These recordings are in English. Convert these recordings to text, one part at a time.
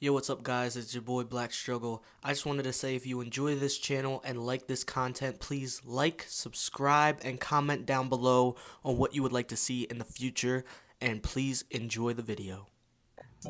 Yo, what's up guys, it's your boy Black Struggle. I just wanted to say if you enjoy this channel and like this content, please like, subscribe, and comment down below on what you would like to see in the future, and please enjoy the video.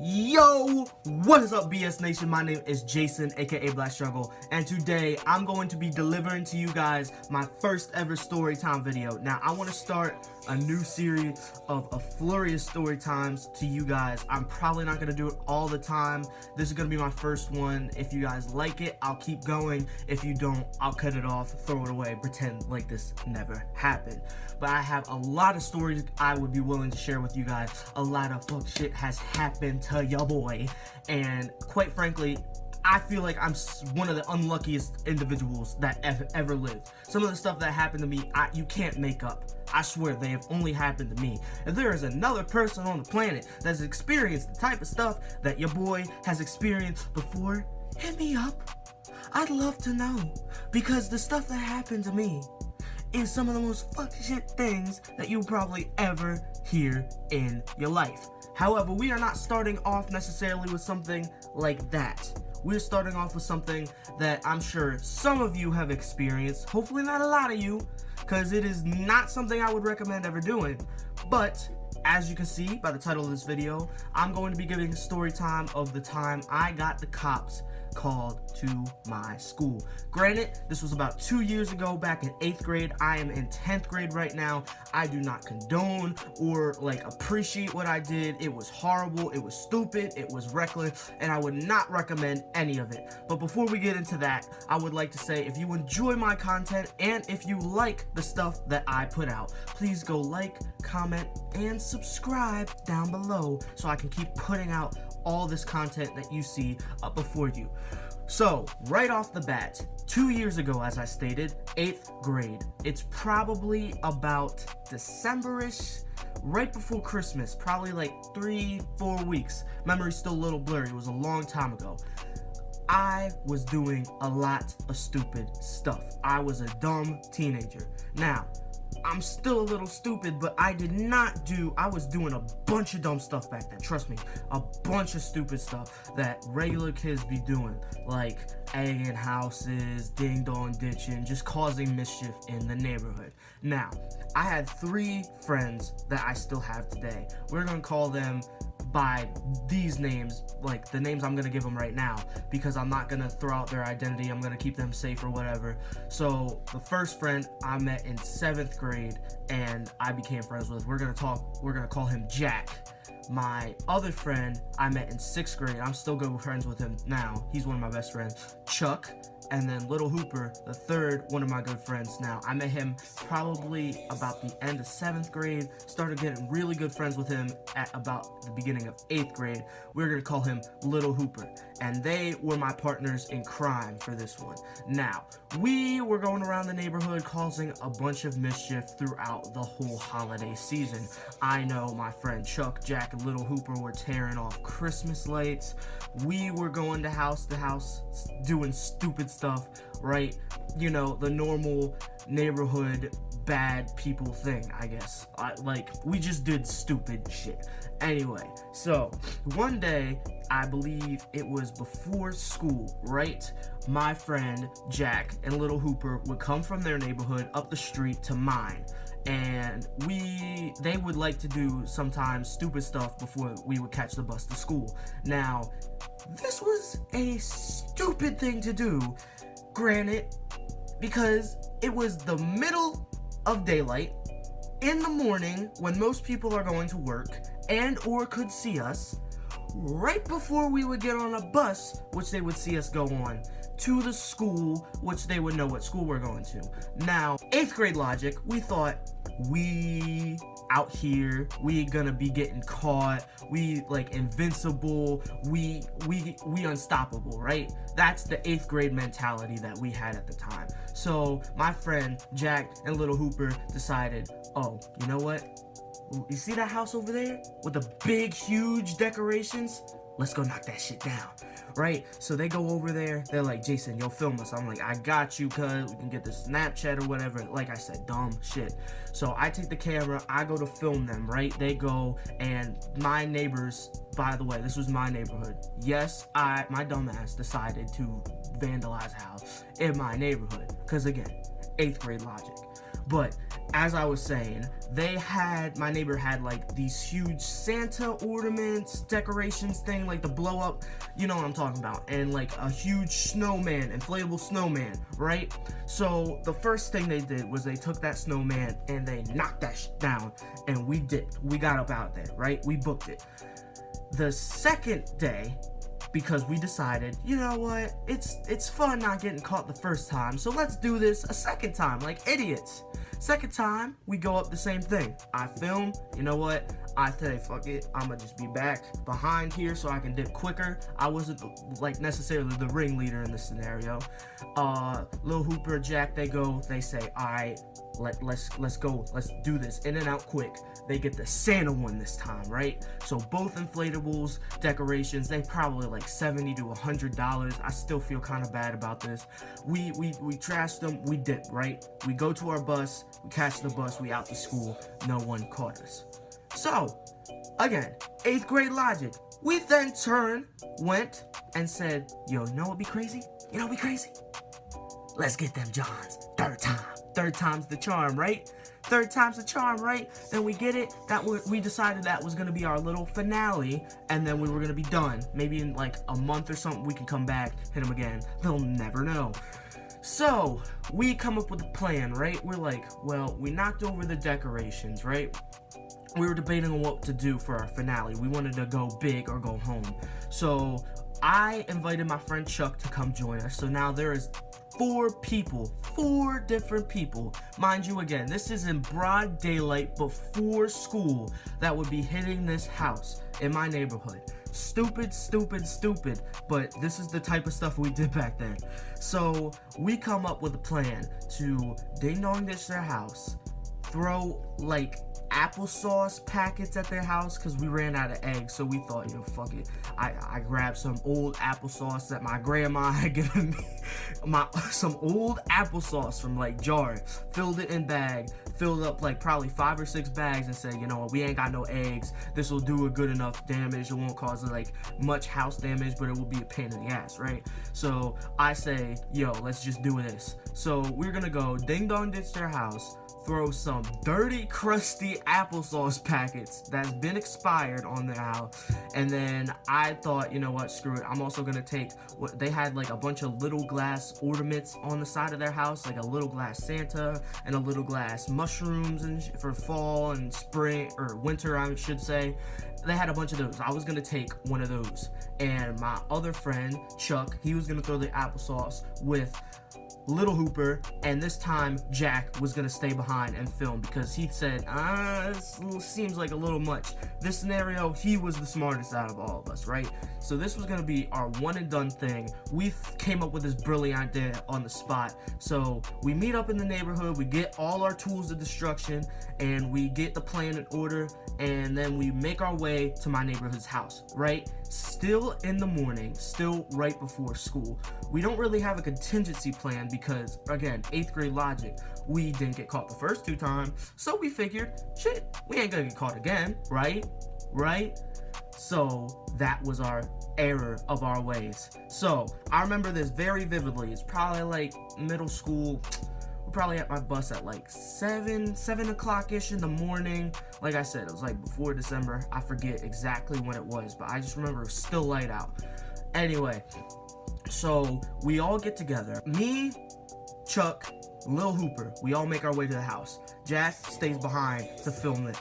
Yo, what is up BS Nation? My name is Jason, aka Black Struggle, and today I'm going to be delivering to you guys my first ever Storytime video. Now, I want to start a new series of a flurry of story times to you guys. I'm probably not going to do it all the time. This is going to be my first one. If you guys like it, I'll keep going. If you don't, I'll cut it off, throw it away, pretend like this never happened. But I have a lot of stories I would be willing to share with you guys. A lot of fuck shit has happened to ya boy, and quite frankly, I feel like I'm one of the unluckiest individuals that ever lived. Some of the stuff that happened to me, you can't make up. I swear, they have only happened to me. If there is another person on the planet that's experienced the type of stuff that your boy has experienced before, hit me up. I'd love to know, because the stuff that happened to me is some of the most fuck shit things that you'll probably ever hear in your life. However, we are not starting off necessarily with something like that. We're starting off with something that I'm sure some of you have experienced. Hopefully not a lot of you, because it is not something I would recommend ever doing. But as you can see by the title of this video, I'm going to be giving a story time of the time I got the cops called to my school. Granted, this was about 2 years ago, back in 8th grade. I am in 10th grade right now. I do not condone or appreciate what I did. It was horrible, it was stupid, it was reckless, and I would not recommend any of it. But before we get into that, I would like to say, if you enjoy my content and if you like the stuff that I put out, please go like, comment, and subscribe down below so I can keep putting out all this content that you see up before you. So, right off the bat, 2 years ago, as I stated, 8th grade. It's probably about December-ish, right before Christmas, probably like 3-4 weeks. Memory's still a little blurry, it was a long time ago. I was doing a lot of stupid stuff. I was a dumb teenager. Now, I'm still a little stupid, but I was doing a bunch of dumb stuff back then. Trust me, a bunch of stupid stuff that regular kids be doing, like egging houses, ding-dong ditching, just causing mischief in the neighborhood. Now, I had 3 friends that I still have today. We're gonna call them by these names, like the names I'm gonna give them right now, because I'm not gonna throw out their identity. I'm gonna keep them safe or whatever. So the first friend I met in 7th grade and I became friends with, we're gonna call him Jack. My other friend I met in 6th grade, I'm still good friends with him now. He's one of my best friends, Chuck. And then Little Hooper, the third one of my good friends now. I met him probably about the end of 7th grade, started getting really good friends with him at about the beginning of 8th grade. We're gonna call him Little Hooper. And they were my partners in crime for this one. Now, we were going around the neighborhood causing a bunch of mischief throughout the whole holiday season. I know my friend Chuck, Jack, and Little Hooper were tearing off Christmas lights. We were going to house doing stupid stuff, right? You know, the normal neighborhood bad people thing, I guess. We just did stupid shit. Anyway, so one day, I believe it was before school, right? My friend Jack and Little Hooper would come from their neighborhood up the street to mine, and they would like to do sometimes stupid stuff before we would catch the bus to school. Now, this was a stupid thing to do, granted, because it was the middle of daylight, in the morning when most people are going to work and or could see us, right before we would get on a bus, which they would see us go on, to the school, which they would know what school we're going to. Now, 8th grade logic, we thought, we out here, we gonna be getting caught, we invincible, we unstoppable, right? That's the 8th grade mentality that we had at the time. So my friend Jack and Little Hooper decided, oh, you know what? You see that house over there with the big, huge decorations? Let's go knock that shit down. right? So they go over there. They're like, Jason, yo, film us. I'm like, I got you, cuz we can get the Snapchat or whatever. Like I said, dumb shit. So I take the camera. I go to film them, right? They go, and my neighbors, by the way, this was my neighborhood. Yes, my dumbass decided to vandalize a house in my neighborhood. Because again, 8th grade logic. But as I was saying, my neighbor had like these huge Santa ornaments, decorations thing, like the blow up, you know what I'm talking about, and like a huge snowman, inflatable snowman, right? So the first thing they did was they took that snowman and they knocked that shit down, and we got up out there, right? We booked it. The second day, because we decided, you know what, it's fun not getting caught the first time, so let's do this a second time like idiots. Second time, we go up the same thing. I film, you know what, I say, fuck it, I'ma just be back behind here so I can dip quicker. I wasn't like necessarily the ringleader in this scenario. Lil Hooper, Jack, they say, alright, let's go, let's do this, in and out quick. They get the Santa one this time, right? So both inflatables, decorations, they probably like $70 to $100. I still feel kind of bad about this. We trashed them, we dip, right? We go to our bus, we catch the bus, we out to school, no one caught us. So, again, 8th grade logic. We then went and said, yo, you know what'd be crazy? You know what'd be crazy? Let's get them Johns. Third time. Third time's the charm, right? Third time's the charm, right? Then we get it. We decided that was gonna be our little finale, and then we were gonna be done. Maybe in like a month or something, we can come back, hit them again. They'll never know. So we come up with a plan, right? We're like, well, we knocked over the decorations, right? We were debating on what to do for our finale. We wanted to go big or go home. So I invited my friend Chuck to come join us. So now there is 4 different people. Mind you, again, this is in broad daylight before school that would be hitting this house in my neighborhood. Stupid, but this is the type of stuff we did back then. So we come up with a plan to ding dong ditch their house, throw like applesauce packets at their house because we ran out of eggs, so we thought, you know, fuck it. I grabbed some old applesauce that my grandma had given me, some old applesauce from like jar, filled it in bag, filled up like probably 5 or 6 bags, and said, you know what, we ain't got no eggs. This will do a good enough damage. It won't cause like much house damage, but it will be a pain in the ass, right? So I say, yo, let's just do this. So we're gonna go ding dong ditch their house, throw some dirty, crusty applesauce packets that's been expired on their house, and then I thought, you know what, screw it, I'm also gonna take what they had, like a bunch of little glass ornaments on the side of their house, like a little glass Santa and a little glass mushrooms and for fall and spring or winter, I should say. They had a bunch of those. I was gonna take one of those, and my other friend Chuck, he was gonna throw the applesauce with Little Hooper, and this time Jack was gonna stay behind and film because he said, this seems like a little much. This scenario, he was the smartest out of all of us, right? So this was gonna be our one and done thing. We came up with this brilliant idea on the spot. So we meet up in the neighborhood, we get all our tools of destruction, and we get the plan in order, and then we make our way to my neighborhood's house, right? Still in the morning, still right before school. We don't really have a contingency plan because, again, 8th grade logic, we didn't get caught the first 2 times, so we figured, shit, we ain't gonna get caught again, right? So that was our error of our ways. So I remember this very vividly. It's probably like middle school. We're probably at my bus at like 7 o'clock-ish in the morning. Like I said, it was like before December. I forget exactly when it was, but I just remember it was still light out. Anyway, so we all get together. Me, Chuck, Lil Hooper, we all make our way to the house. Jack stays behind to film it.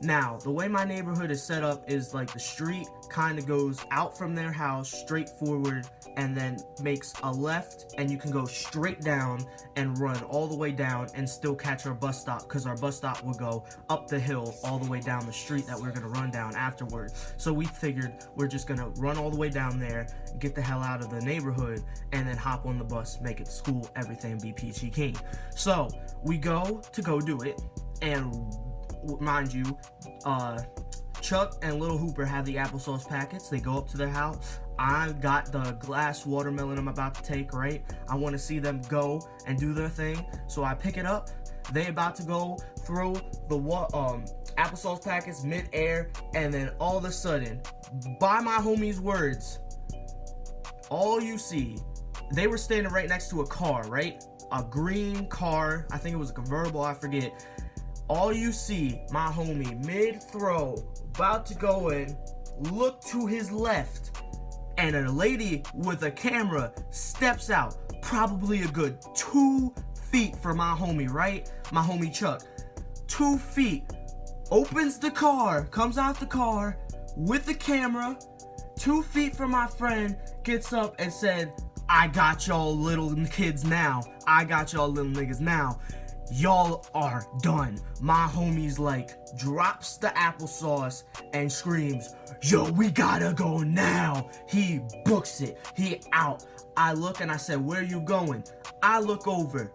Now, the way my neighborhood is set up is like the street kind of goes out from their house straight forward and then makes a left, and you can go straight down and run all the way down and still catch our bus stop, because our bus stop will go up the hill all the way down the street that we're going to run down afterward. So we figured we're just going to run all the way down there, get the hell out of the neighborhood, and then hop on the bus, make it to school, everything be peachy keen. So we go do it, and mind you, Chuck and Little Hooper have the applesauce packets. They go up to their house. I got the glass watermelon I'm about to take, right? I want to see them go and do their thing. So I pick it up. They about to go throw the applesauce packets mid-air, and then all of a sudden, by my homie's words, all you see, they were standing right next to a car, right? A green car. I think it was a convertible, I forget. All you see, my homie, mid-throw, about to go in, look to his left, and a lady with a camera steps out, probably a good 2 feet from my homie, right? My homie Chuck. 2 feet, opens the car, comes out the car with the camera, 2 feet from my friend, gets up and said, I got y'all little kids now. I got y'all little niggas now. Y'all are done. My homie's like, drops the applesauce and screams, yo, we gotta go now. He books it. He out. I look and I said, where you going? I look over.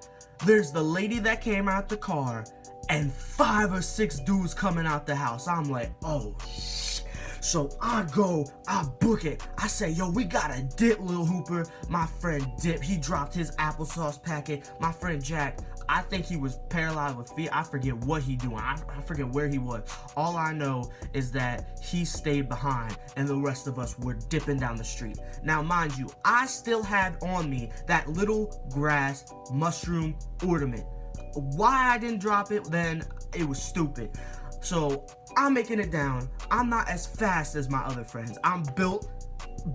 There's the lady that came out the car and 5 or 6 dudes coming out the house. I'm like, oh shit. So I go, I book it. I say, yo, we gotta dip, Lil Hooper. My friend Dip, he dropped his applesauce packet. My friend Jack, I think he was paralyzed with fear. I forget what he doing. I forget where he was. All I know is that he stayed behind and the rest of us were dipping down the street. Now, mind you, I still had on me that little grass mushroom ornament. Why I didn't drop it then, it was stupid. So I'm making it down. I'm not as fast as my other friends. I'm built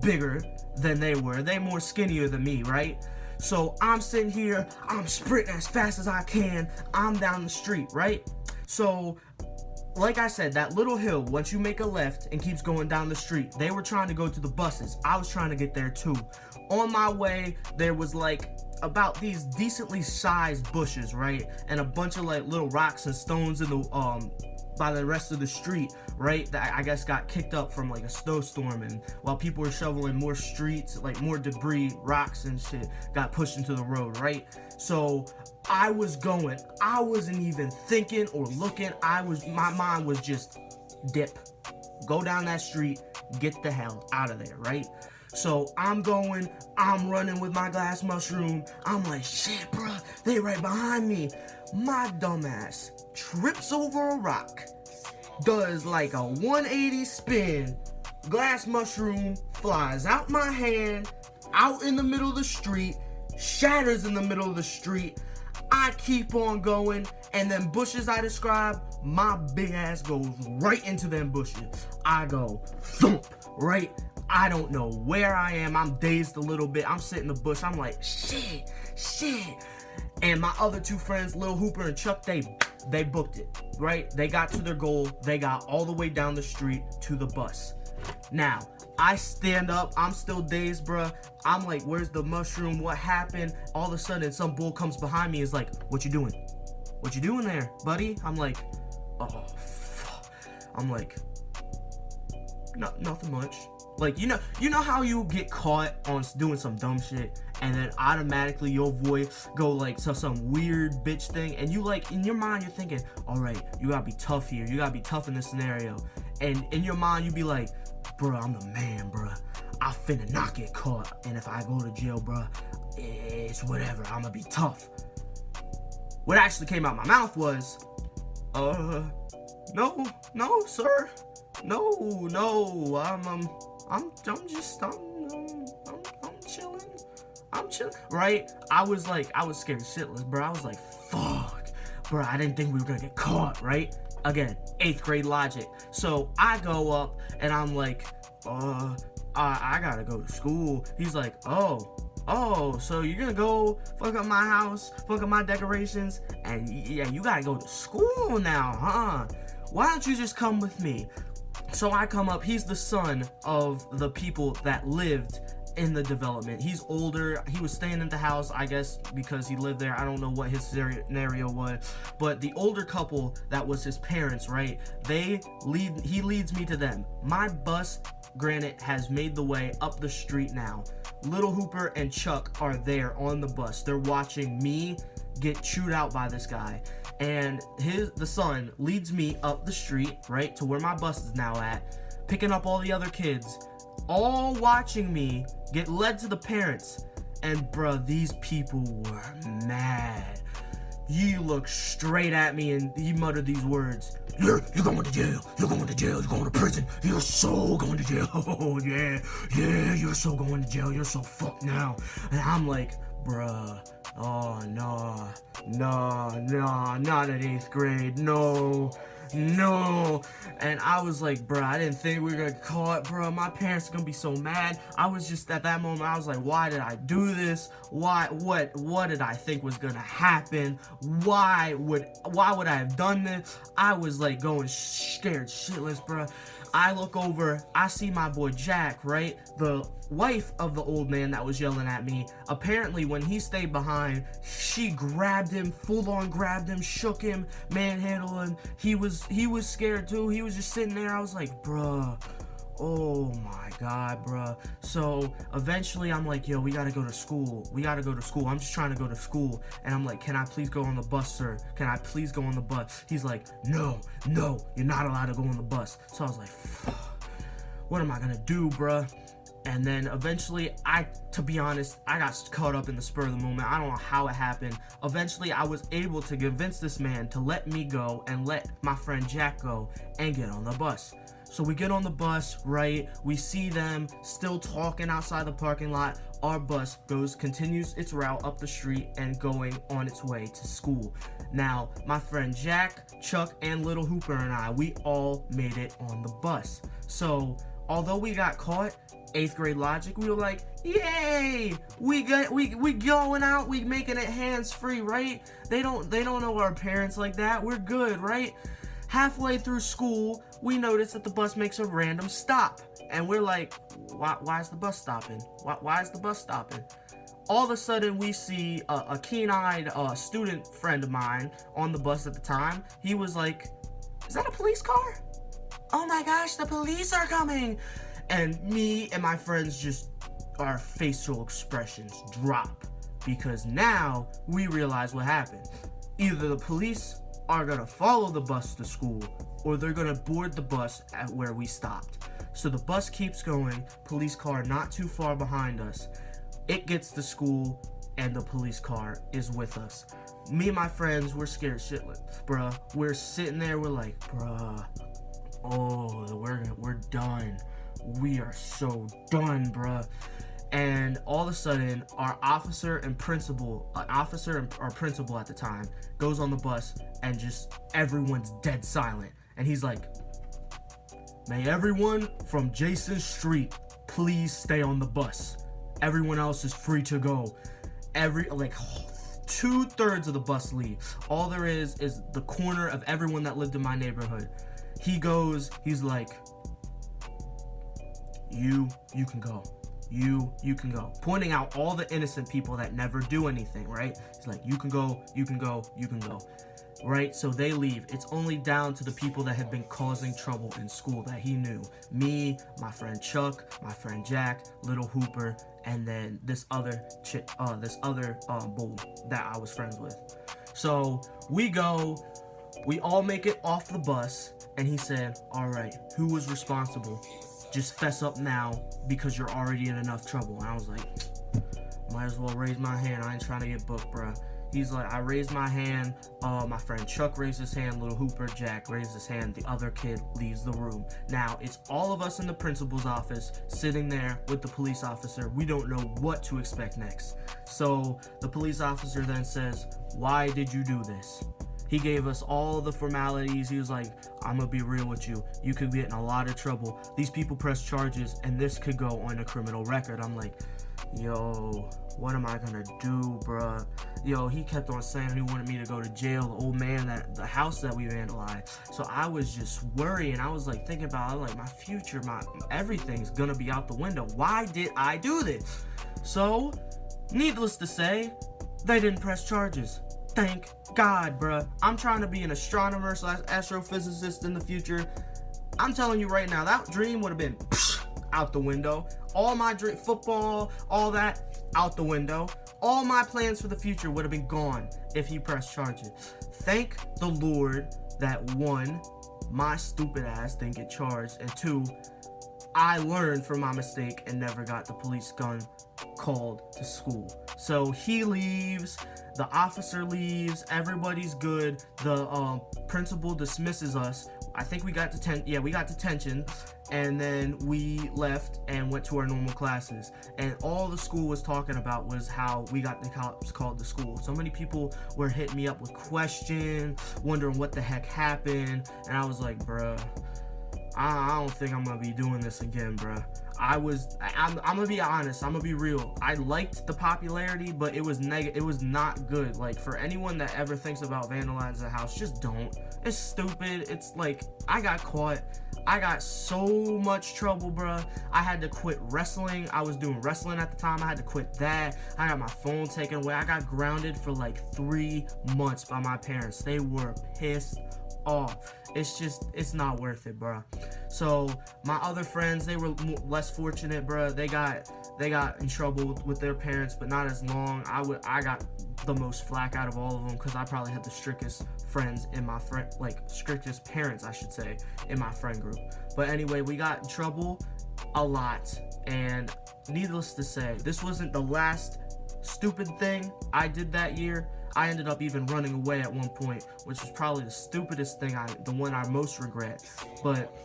bigger than they were. They more skinnier than me, right? So I'm sitting here, I'm sprinting as fast as I can. I'm down the street, right? So, like I said, that little hill, once you make a left and keeps going down the street, they were trying to go to the buses. I was trying to get there too. On my way, there was like about these decently sized bushes, right? And a bunch of like little rocks and stones in the by the rest of the street, right? That I guess got kicked up from like a snowstorm, and while people were shoveling more streets, like more debris, rocks and shit got pushed into the road, right? So I was going, I wasn't even thinking or looking. My mind was just dip, go down that street, get the hell out of there, right? So I'm going, I'm running with my glass mushroom. I'm like, shit, bruh, they right behind me. My dumbass trips over a rock, does like a 180 spin, glass mushroom flies out my hand, out in the middle of the street, shatters in the middle of the street. I keep on going, and then bushes I described, my big ass goes right into them bushes. I go thump, right? I don't know where I am. I'm dazed a little bit. I'm sitting in the bush. I'm like, shit. And my other 2 friends, Lil Hooper and Chuck, they booked it, right? They got to their goal. They got all the way down the street to the bus. Now, I stand up. I'm still dazed, bruh. I'm like, where's the mushroom? What happened? All of a sudden, some bull comes behind me and is like, what you doing? What you doing there, buddy? I'm like, oh, fuck. I'm like, nothing much. Like, you know how you get caught on doing some dumb shit and then automatically your voice go like to some weird bitch thing, and you like in your mind you're thinking, all right, you gotta be tough here, you gotta be tough in this scenario, and in your mind you be like, bruh, I'm the man, bruh, I finna not get caught, and if I go to jail, bruh, it's whatever, I'm gonna be tough. What actually came out my mouth was, no, sir, no, I'm chilling. I'm chilling, right? I was scared shitless, bro. I was like, fuck, bro. I didn't think we were gonna get caught, right? Again, 8th grade logic. So I go up and I'm like, I gotta go to school. He's like, oh, so you're gonna go fuck up my house, fuck up my decorations, and yeah, you gotta go to school now, huh? Why don't you just come with me? So I come up. He's the son of the people that lived in the development. He's older. He was staying in the house, I guess, because he lived there. I don't know what his scenario was, but the older couple that was his parents, right? He leads me to them. My bus, granted, has made the way up the street now. Little Hooper and Chuck are there on the bus. They're watching me get chewed out by this guy, and the son leads me up the street, right, to where my bus is now at, picking up all the other kids. all watching me get led to the parents. And bruh, these people were mad. He looked straight at me and he muttered these words. You're going to jail. You're going to jail. You're going to prison. You're so going to jail. Oh, yeah, you're so going to jail. You're so fucked now. And I'm like, bruh, oh, no, not at 8th grade. No. And I was like, bruh, I didn't think we were gonna get caught, bruh. My parents are gonna be so mad. I was just, at that moment, I was like, why did I do this? What did I think was gonna happen? Why would I have done this? I was like going scared shitless, bruh. I look over, I see my boy Jack, right? The wife of the old man that was yelling at me. Apparently, when he stayed behind, she grabbed him, full on grabbed him, shook him, manhandled him. He was scared too. He was just sitting there. I was like, bruh. Oh my god, bruh. So eventually I'm like, yo, we gotta go to school. I'm just trying to go to school. And I'm like, can I please go on the bus, sir? Can I please go on the bus? He's like, no, you're not allowed to go on the bus. So I was like, what am I gonna do, bruh? And then eventually, to be honest, I got caught up in the spur of the moment. I don't know how it happened. Eventually, I was able to convince this man to let me go and let my friend Jack go and get on the bus. So we get on the bus, right? We see them still talking outside the parking lot. Our bus continues its route up the street and going on its way to school. Now, my friend Jack, Chuck, and Little Hooper and I, we all made it on the bus. So, although we got caught, 8th grade logic, we were like, yay! We going out, we making it hands-free, right? They don't know our parents like that. We're good, right? Halfway through school, we notice that the bus makes a random stop. And we're like, why is the bus stopping? Why is the bus stopping? All of a sudden, we see a keen-eyed student friend of mine on the bus at the time. He was like, is that a police car? Oh my gosh, the police are coming! And me and my friends just, our facial expressions drop. Because now, we realize what happened. Either the police are gonna follow the bus to school, or they're gonna board the bus at where we stopped. So the bus keeps going, police car not too far behind us. It gets to school, and the police car is with us. Me and my friends, we're scared shitless, bruh. We're sitting there, we're like, bruh, oh, we're done. We are so done, bruh. And all of a sudden, our principal at the time, goes on the bus and just everyone's dead silent. And he's like, may everyone from Jason Street please stay on the bus. Everyone else is free to go. 2/3 of the bus leave. All there is the corner of everyone that lived in my neighborhood. He's like, you can go. You can go. Pointing out all the innocent people that never do anything, right? He's like, you can go. Right? So they leave. It's only down to the people that have been causing trouble in school that he knew. Me, my friend Chuck, my friend Jack, Little Hooper, and then this other bull that I was friends with. So we go, we all make it off the bus, and he said, all right, who was responsible? Just fess up now because you're already in enough trouble. And I was like, might as well raise my hand. I ain't trying to get booked, bruh. He's like, I raised my hand. My friend Chuck raised his hand. Little Hooper, Jack raised his hand. The other kid leaves the room. Now, it's all of us in the principal's office sitting there with the police officer. We don't know what to expect next. So the police officer then says, why did you do this? He gave us all the formalities. He was like, I'm gonna be real with you. You could get in a lot of trouble. These people press charges and this could go on a criminal record. I'm like, yo, what am I gonna do, bruh? Yo, he kept on saying he wanted me to go to jail. The old man, the house that we vandalized. So I was just worrying. I was like thinking about like my future, my everything's gonna be out the window. Why did I do this? So, needless to say, they didn't press charges. Thank God, bruh. I'm trying to be an astronomer / astrophysicist in the future. I'm telling you right now, that dream would have been out the window. All my football, all that, out the window. All my plans for the future would have been gone if he pressed charges. Thank the Lord that 1, my stupid ass didn't get charged, and 2, I learned from my mistake and never got the police gun called to school. So he leaves, the officer leaves, everybody's good. The principal dismisses us. I think we got detention, and then we left and went to our normal classes. And all the school was talking about was how we got the cops called to school. So many people were hitting me up with questions, wondering what the heck happened, and I was like, bruh, I don't think I'm gonna be doing this again, bruh. I'm gonna be honest, I'm gonna be real. I liked the popularity, but it was it was not good. Like, for anyone that ever thinks about vandalizing a house, just don't. It's stupid. It's like, I got caught. I got so much trouble, bruh. I had to quit wrestling. I was doing wrestling at the time. I had to quit that. I got my phone taken away. I got grounded for like 3 months by my parents. They were pissed off. It's not worth it, bruh. So my other friends, they were less fortunate, bruh. They got in trouble with their parents, but not as long. I got the most flack out of all of them because I probably had the strictest friends in my strictest parents, I should say, in my friend group. But anyway, we got in trouble a lot, and needless to say, this wasn't the last stupid thing I did that year. I ended up even running away at one point, which was probably the stupidest thing, the one I most regret. But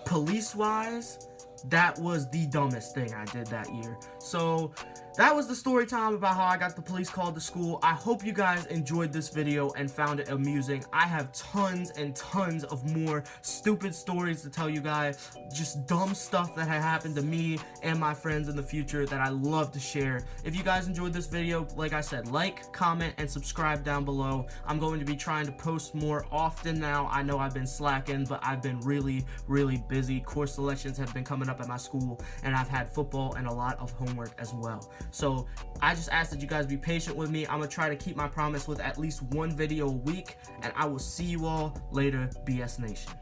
police-wise, that was the dumbest thing I did that year. So that was the story time about how I got the police called to school. I hope you guys enjoyed this video and found it amusing. I have tons and tons of more stupid stories to tell you guys. Just dumb stuff that had happened to me and my friends in the future that I love to share. If you guys enjoyed this video, like I said, like, comment, and subscribe down below. I'm going to be trying to post more often now. I know I've been slacking, but I've been really, really busy. Course selections have been coming up at my school, and I've had football and a lot of homework as well. So I just ask that you guys be patient with me. I'm gonna try to keep my promise with at least one video a week, and I will see you all later, BS Nation.